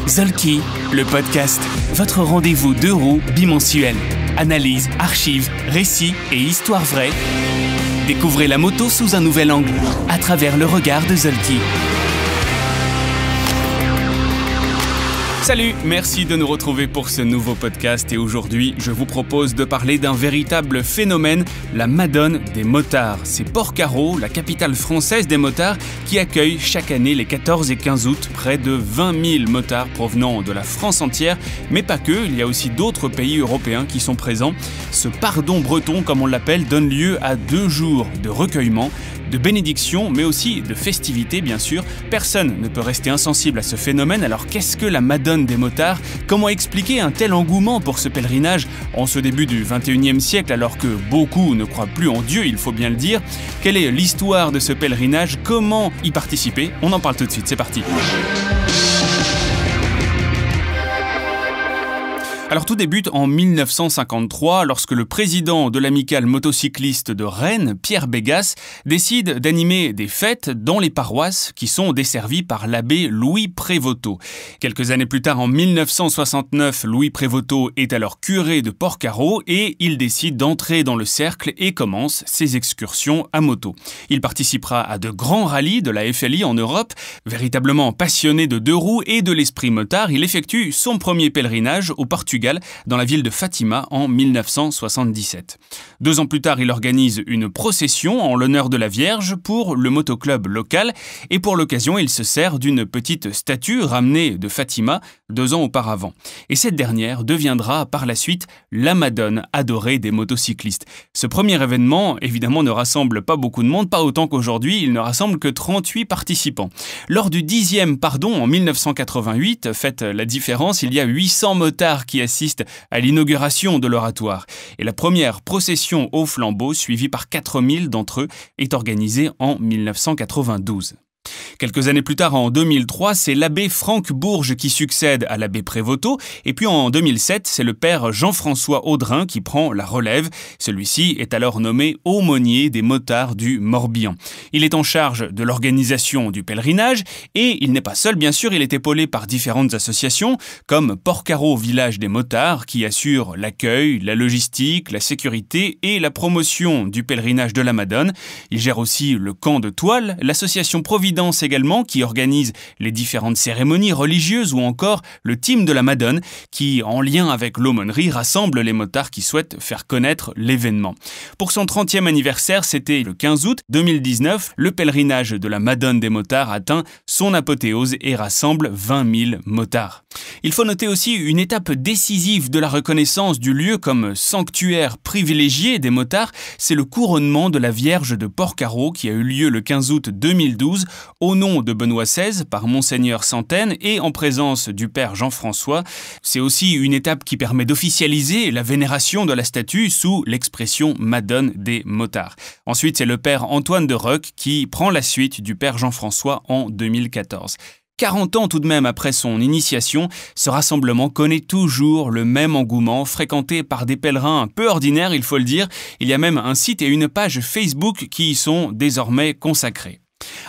Zolki, le podcast, votre rendez-vous deux roues bimensuel. Analyse, archives, récits et histoires vraies. Découvrez la moto sous un nouvel angle, à travers le regard de Zolki. Salut, merci de nous retrouver pour ce nouveau podcast et aujourd'hui, je vous propose de parler d'un véritable phénomène, la Madone des motards. C'est Porcaro, la capitale française des motards, qui accueille chaque année les 14 et 15 août près de 20 000 motards provenant de la France entière, mais pas que, il y a aussi d'autres pays européens qui sont présents. Ce pardon breton, comme on l'appelle, donne lieu à 2 jours de recueillement, de bénédiction, mais aussi de festivités bien sûr. Personne ne peut rester insensible à ce phénomène, alors qu'est-ce que la Madone des motards? Comment expliquer un tel engouement pour ce pèlerinage en ce début du 21e siècle alors que beaucoup ne croient plus en Dieu, il faut bien le dire? Quelle est l'histoire de ce pèlerinage? Comment y participer? On en parle tout de suite, c'est parti. Alors tout débute en 1953 lorsque le président de l'amicale motocycliste de Rennes, Pierre Bégas, décide d'animer des fêtes dans les paroisses qui sont desservies par l'abbé Louis Prévoto. Quelques années plus tard, en 1969, Louis Prévoto est alors curé de Porcaro et il décide d'entrer dans le cercle et commence ses excursions à moto. Il participera à de grands rallyes de la FLI en Europe. Véritablement passionné de deux roues et de l'esprit motard, il effectue son premier pèlerinage au Portugal, dans la ville de Fatima en 1977. 2 ans plus tard, il organise une procession en l'honneur de la Vierge pour le motoclub local et pour l'occasion, il se sert d'une petite statue ramenée de Fatima 2 ans auparavant. Et cette dernière deviendra par la suite la Madone adorée des motocyclistes. Ce premier événement, évidemment, ne rassemble pas beaucoup de monde, pas autant qu'aujourd'hui, il ne rassemble que 38 participants. Lors du 10e pardon en 1988, faites la différence, il y a 800 motards qui assistent à l'inauguration de l'oratoire. Et la première procession au flambeau, suivie par 4000 d'entre eux, est organisée en 1992. Quelques années plus tard, en 2003, c'est l'abbé Franck Bourges qui succède à l'abbé Prévoto. Et puis en 2007, c'est le père Jean-François Audrin qui prend la relève. Celui-ci est alors nommé aumônier des motards du Morbihan. Il est en charge de l'organisation du pèlerinage et il n'est pas seul, bien sûr, il est épaulé par différentes associations comme Porcaro Village des motards qui assure l'accueil, la logistique, la sécurité et la promotion du pèlerinage de la Madone. Il gère aussi le camp de toile, l'association Providence également qui organise les différentes cérémonies religieuses ou encore le team de la Madone qui, en lien avec l'aumônerie, rassemble les motards qui souhaitent faire connaître l'événement. Pour son 30e anniversaire, c'était le 15 août 2019, le pèlerinage de la Madone des motards atteint son apothéose et rassemble 20 000 motards. Il faut noter aussi une étape décisive de la reconnaissance du lieu comme sanctuaire privilégié des motards, c'est le couronnement de la Vierge de Porcaro qui a eu lieu le 15 août 2012 au nom de Benoît XVI par Monseigneur Santène et en présence du Père Jean-François. C'est aussi une étape qui permet d'officialiser la vénération de la statue sous l'expression Madone des motards. Ensuite, c'est le Père Antoine de Reuck qui prend la suite du Père Jean-François en 2014. 40 ans tout de même après son initiation, ce rassemblement connaît toujours le même engouement, fréquenté par des pèlerins un peu ordinaires, il faut le dire. Il y a même un site et une page Facebook qui y sont désormais consacrés.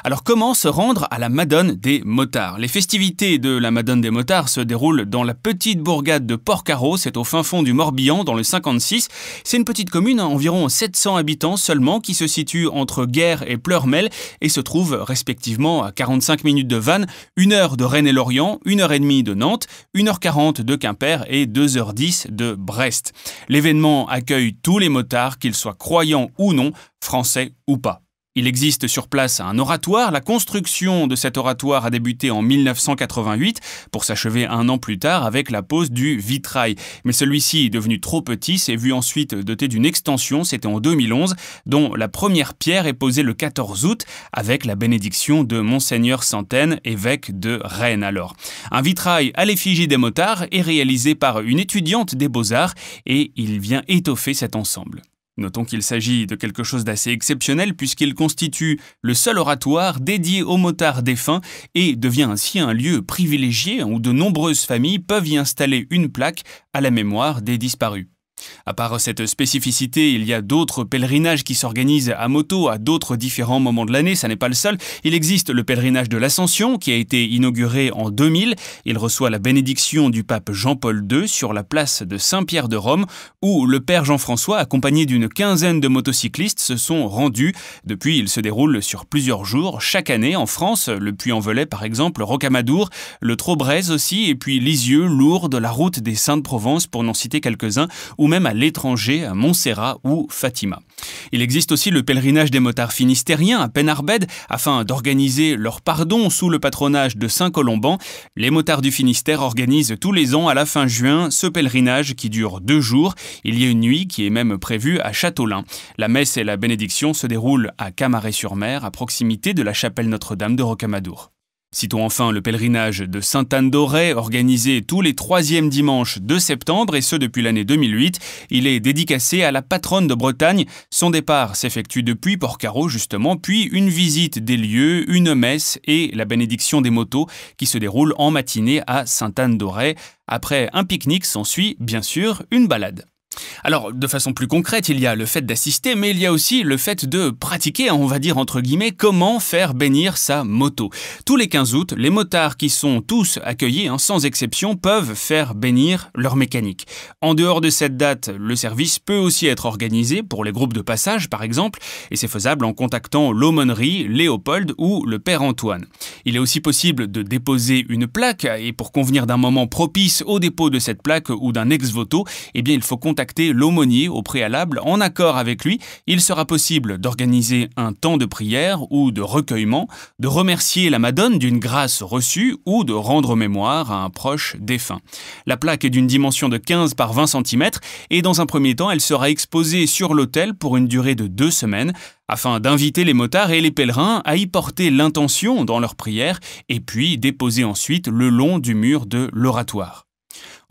Alors comment se rendre à la Madone des motards? Les festivités de la Madone des motards se déroulent dans la petite bourgade de Porcaro, c'est au fin fond du Morbihan, dans le 56. C'est une petite commune à environ 700 habitants seulement qui se situe entre Guères et Pleurmel et se trouve respectivement à 45 minutes de Vannes, 1 heure de Rennes et Lorient, 1h30 de Nantes, 1h40 de Quimper et 2h10 de Brest. L'événement accueille tous les motards, qu'ils soient croyants ou non, français ou pas. Il existe sur place un oratoire. La construction de cet oratoire a débuté en 1988 pour s'achever 1 an plus tard avec la pose du vitrail. Mais celui-ci, devenu trop petit, s'est vu ensuite doté d'une extension, c'était en 2011, dont la première pierre est posée le 14 août avec la bénédiction de Monseigneur Santène, évêque de Rennes alors. Un vitrail à l'effigie des motards est réalisé par une étudiante des Beaux-Arts et il vient étoffer cet ensemble. Notons qu'il s'agit de quelque chose d'assez exceptionnel puisqu'il constitue le seul oratoire dédié aux motards défunts et devient ainsi un lieu privilégié où de nombreuses familles peuvent y installer une plaque à la mémoire des disparus. À part cette spécificité, il y a d'autres pèlerinages qui s'organisent à moto à d'autres différents moments de l'année, ça n'est pas le seul. Il existe le pèlerinage de l'Ascension qui a été inauguré en 2000. Il reçoit la bénédiction du pape Jean-Paul II sur la place de Saint-Pierre de Rome où le père Jean-François, accompagné d'une quinzaine de motocyclistes, se sont rendus. Depuis, il se déroule sur plusieurs jours chaque année en France, le Puy-en-Velay par exemple, Rocamadour, le Trobreuse aussi, et puis Lisieux, Lourdes, la route des Saintes-Provence pour n'en citer quelques-uns, ou même à l'étranger, à Montserrat ou Fatima. Il existe aussi le pèlerinage des motards finistériens à Penarbed, afin d'organiser leur pardon sous le patronage de Saint-Colomban. Les motards du Finistère organisent tous les ans à la fin juin ce pèlerinage qui dure 2 jours. Il y a une nuit qui est même prévue à Châteaulin. La messe et la bénédiction se déroulent à Camaret-sur-Mer, à proximité de la chapelle Notre-Dame de Rocamadour. Citons enfin le pèlerinage de Sainte-Anne-d'Auray, organisé tous les 3e dimanches de septembre, et ce depuis l'année 2008. Il est dédicacé à la patronne de Bretagne. Son départ s'effectue depuis Porcaro, justement, puis une visite des lieux, une messe et la bénédiction des motos qui se déroule en matinée à Sainte-Anne-d'Auray. Après un pique-nique s'ensuit, bien sûr, une balade. Alors, de façon plus concrète, il y a le fait d'assister, mais il y a aussi le fait de pratiquer, on va dire entre guillemets, comment faire bénir sa moto. Tous les 15 août, les motards qui sont tous accueillis, sans exception, peuvent faire bénir leur mécanique. En dehors de cette date, le service peut aussi être organisé pour les groupes de passage, par exemple, et c'est faisable en contactant l'aumônerie, Léopold ou le père Antoine. Il est aussi possible de déposer une plaque, et pour convenir d'un moment propice au dépôt de cette plaque ou d'un ex-voto, eh bien il faut contacter l'aumônier au préalable. En accord avec lui, il sera possible d'organiser un temps de prière ou de recueillement, de remercier la Madone d'une grâce reçue ou de rendre mémoire à un proche défunt. La plaque est d'une dimension de 15 par 20 cm et dans un premier temps, elle sera exposée sur l'autel pour une durée de 2 semaines afin d'inviter les motards et les pèlerins à y porter l'intention dans leur prière et puis déposer ensuite le long du mur de l'oratoire.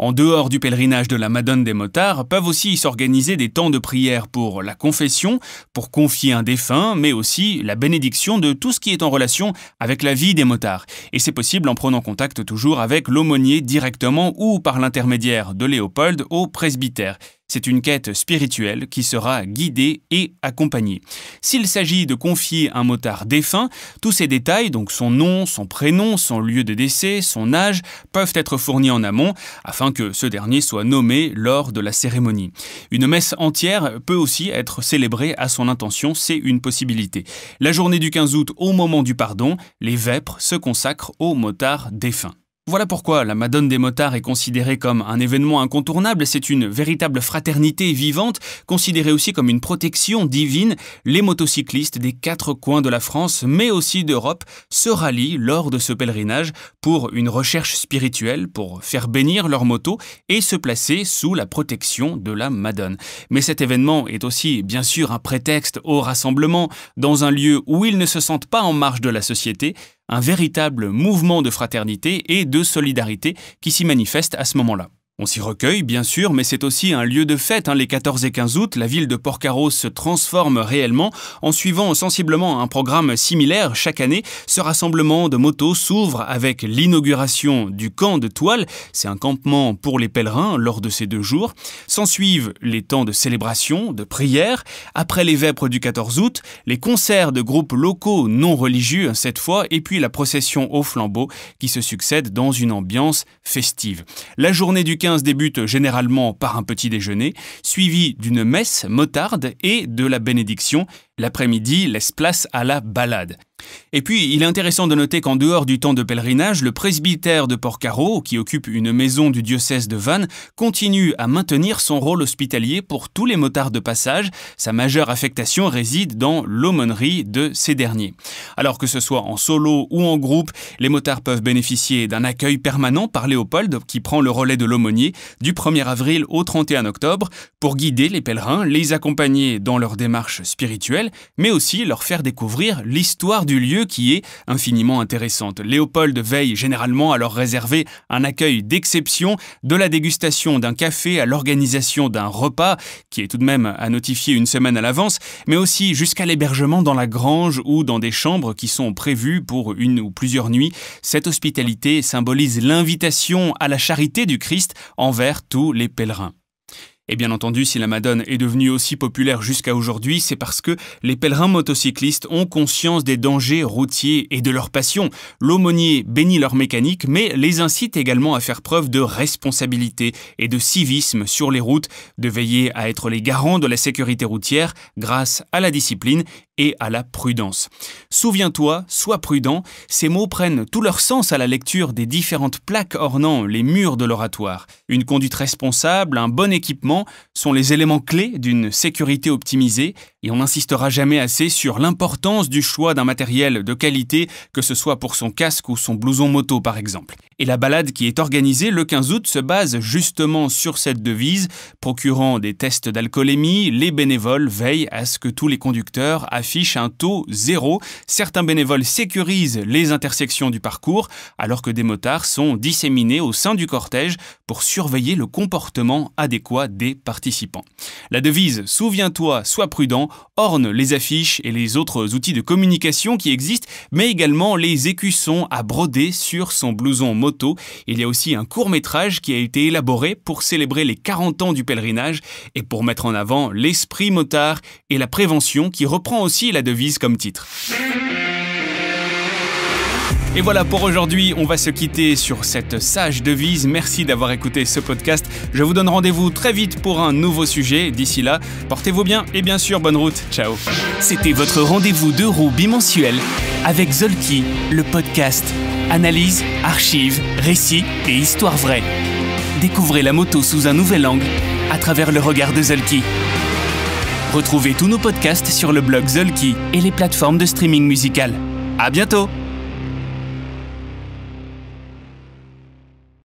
En dehors du pèlerinage de la Madone des motards, peuvent aussi s'organiser des temps de prière pour la confession, pour confier un défunt, mais aussi la bénédiction de tout ce qui est en relation avec la vie des motards. Et c'est possible en prenant contact toujours avec l'aumônier directement ou par l'intermédiaire de Léopold au presbytère. C'est une quête spirituelle qui sera guidée et accompagnée. S'il s'agit de confier un motard défunt, tous ces détails, donc son nom, son prénom, son lieu de décès, son âge, peuvent être fournis en amont afin que ce dernier soit nommé lors de la cérémonie. Une messe entière peut aussi être célébrée à son intention, c'est une possibilité. La journée du 15 août, au moment du pardon, les vêpres se consacrent aux motards défunts. Voilà pourquoi la Madone des motards est considérée comme un événement incontournable. C'est une véritable fraternité vivante, considérée aussi comme une protection divine. Les motocyclistes des 4 coins de la France, mais aussi d'Europe, se rallient lors de ce pèlerinage pour une recherche spirituelle, pour faire bénir leur moto et se placer sous la protection de la Madone. Mais cet événement est aussi, bien sûr, un prétexte au rassemblement dans un lieu où ils ne se sentent pas en marge de la société, un véritable mouvement de fraternité et de solidarité qui s'y manifeste à ce moment-là. On s'y recueille, bien sûr, mais c'est aussi un lieu de fête. Les 14 et 15 août, la ville de Porcaro se transforme réellement en suivant sensiblement un programme similaire chaque année. Ce rassemblement de motos s'ouvre avec l'inauguration du camp de toile. C'est un campement pour les pèlerins lors de ces 2 jours. S'ensuivent les temps de célébration, de prière. Après les vêpres du 14 août, les concerts de groupes locaux non religieux cette fois, et puis la procession au flambeau qui se succède dans une ambiance festive. La journée du 15 débute généralement par un petit déjeuner, suivi d'une messe motarde et de la bénédiction. L'après-midi laisse place à la balade. Et puis, il est intéressant de noter qu'en dehors du temps de pèlerinage, le presbytère de Porcaro, qui occupe une maison du diocèse de Vannes, continue à maintenir son rôle hospitalier pour tous les motards de passage. Sa majeure affectation réside dans l'aumônerie de ces derniers. Alors que ce soit en solo ou en groupe, les motards peuvent bénéficier d'un accueil permanent par Léopold, qui prend le relais de l'aumônier du 1er avril au 31 octobre, pour guider les pèlerins, les accompagner dans leur démarche spirituelle, mais aussi leur faire découvrir l'histoire du lieu qui est infiniment intéressante. Léopold veille généralement à leur réserver un accueil d'exception, de la dégustation d'un café à l'organisation d'un repas, qui est tout de même à notifier une semaine à l'avance, mais aussi jusqu'à l'hébergement dans la grange ou dans des chambres qui sont prévues pour une ou plusieurs nuits. Cette hospitalité symbolise l'invitation à la charité du Christ envers tous les pèlerins. Et bien entendu, si la Madone est devenue aussi populaire jusqu'à aujourd'hui, c'est parce que les pèlerins motocyclistes ont conscience des dangers routiers et de leur passion. L'aumônier bénit leur mécanique, mais les incite également à faire preuve de responsabilité et de civisme sur les routes, de veiller à être les garants de la sécurité routière grâce à la discipline et à la prudence. Souviens-toi, sois prudent, ces mots prennent tout leur sens à la lecture des différentes plaques ornant les murs de l'oratoire. Une conduite responsable, un bon équipement sont les éléments clés d'une sécurité optimisée et on n'insistera jamais assez sur l'importance du choix d'un matériel de qualité, que ce soit pour son casque ou son blouson moto par exemple. Et la balade qui est organisée le 15 août se base justement sur cette devise. Procurant des tests d'alcoolémie, les bénévoles veillent à ce que tous les conducteurs affichent un taux 0. Certains bénévoles sécurisent les intersections du parcours, alors que des motards sont disséminés au sein du cortège pour surveiller le comportement adéquat des participants. La devise « Souviens-toi, sois prudent » orne les affiches et les autres outils de communication qui existent, mais également les écussons à broder sur son blouson moto. Il y a aussi un court-métrage qui a été élaboré pour célébrer les 40 ans du pèlerinage et pour mettre en avant l'esprit motard et la prévention qui reprend aussi la devise comme titre. Et voilà pour aujourd'hui, on va se quitter sur cette sage devise. Merci d'avoir écouté ce podcast. Je vous donne rendez-vous très vite pour un nouveau sujet. D'ici là, portez-vous bien et bien sûr, bonne route. Ciao. C'était votre rendez-vous deux roues bimensuel avec Zolki, le podcast. Analyse, archives, récits et histoires vraies. Découvrez la moto sous un nouvel angle à travers le regard de Zolki. Retrouvez tous nos podcasts sur le blog Zolki et les plateformes de streaming musical. À bientôt!